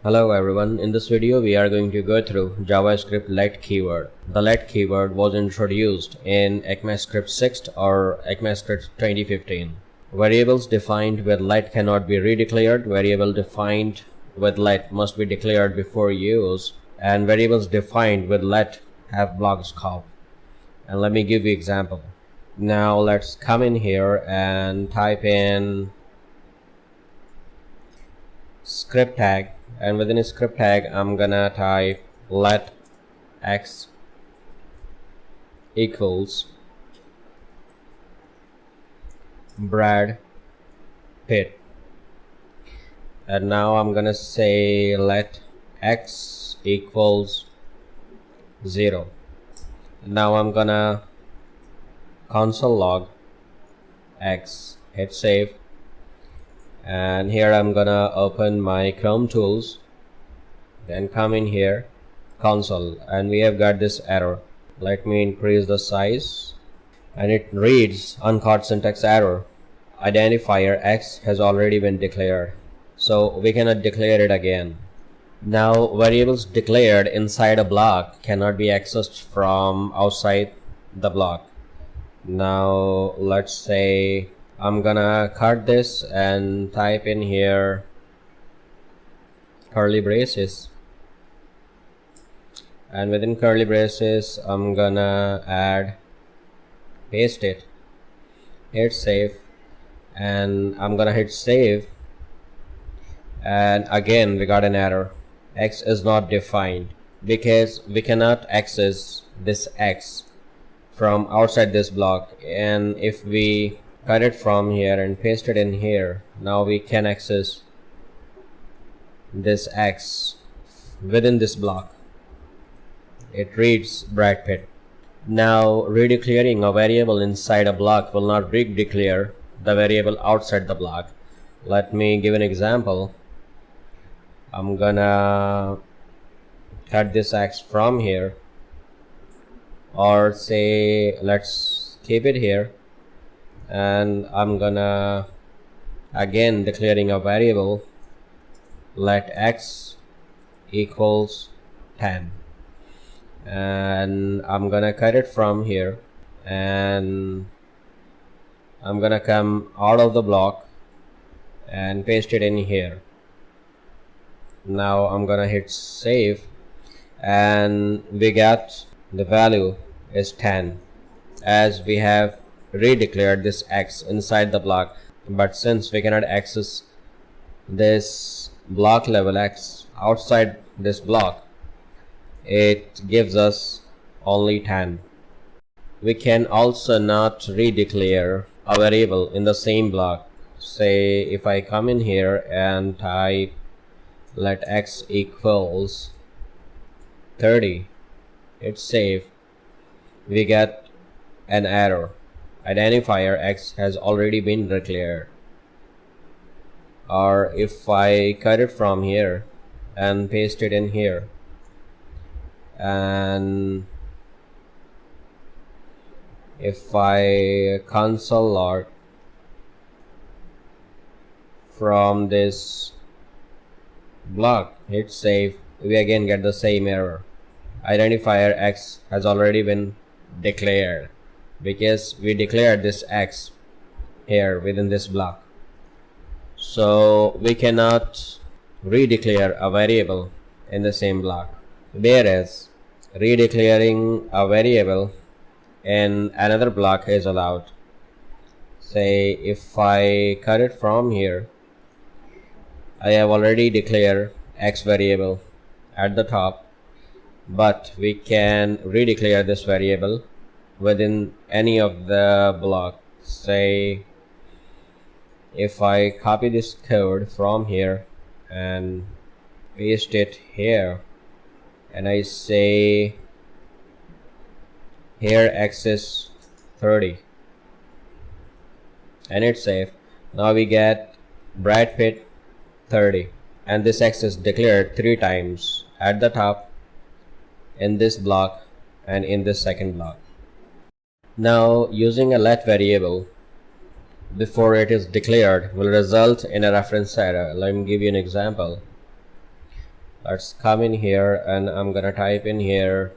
Hello everyone, in this video we are going to go through JavaScript let keyword. The let keyword was introduced in ECMAScript 6 or ECMAScript 2015. Variables defined with let cannot be redeclared. Variable defined with let must be declared before use, and variables defined with let have block scope. And let me give you example. Now let's come in here and type in script tag, and within a script tag I'm gonna type let x equals Brad Pitt, and now I'm gonna say let x equals 0. Now I'm gonna console log x, hit save, and here I'm gonna open my Chrome tools, then come in here console, and we have got this error. Let me increase the size, and it reads uncaught syntax error, identifier x has already been declared, so we cannot declare it again. Now variables declared inside a block cannot be accessed from outside the block. Now let's say I'm gonna cut this and type in here curly braces, and within curly braces I'm gonna add paste it, hit save, and I'm gonna hit save, and again we got an error. X is not defined because we cannot access this x from outside this block, and if we cut it from here and paste it in here, now we can access this x within this block. It reads Brad Pitt. Now redeclaring a variable inside a block will not redeclare the variable outside the block. Let me give an example. I'm gonna cut this x from here, or say let's keep it here, and I'm gonna again declaring a variable let x equals 10, and I'm gonna cut it from here, and I'm gonna come out of the block and paste it in here. Now I'm gonna hit save, and we got the value is 10 as we have redeclared this x inside the block. But since we cannot access this block level x outside this block, it gives us only 10. We can also not redeclare a variable in the same block. Say if I come in here and type let x equals 30, hit save, we get an error, identifier x has already been declared. Or if I cut it from here and paste it in here, and if I console log from this block, hit save, we again get the same error, identifier x has already been declared, because we declared this x here within this block. So we cannot redeclare a variable in the same block, whereas redeclaring a variable in another block is allowed. Say if I cut it from here, I have already declared x variable at the top, but we can redeclare this variable within any of the blocks. Say if I copy this code from here and paste it here, and I say here x is 30, and it's safe, now we get Brad Pitt 30, and this x is declared 3 times at the top, in this block, and in this second block. Now using a let variable before it is declared will result in a reference error. Let me give you an example. Let's come in here and I'm gonna type in here,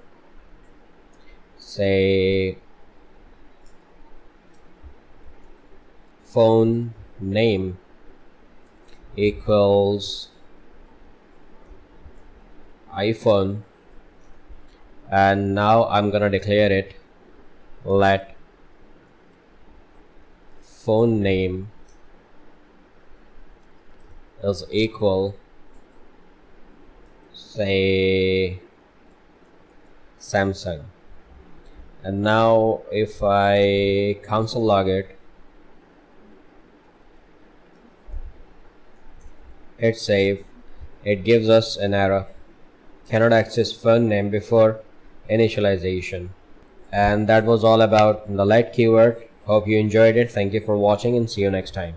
say phone name equals iPhone, and now I'm gonna declare it, let phone name is equal, say Samsung. And now if I console log it, hit save, it gives us an error, cannot access phone name before initialization. And that was all about the let keyword. Hope you enjoyed it. Thank you for watching and see you next time.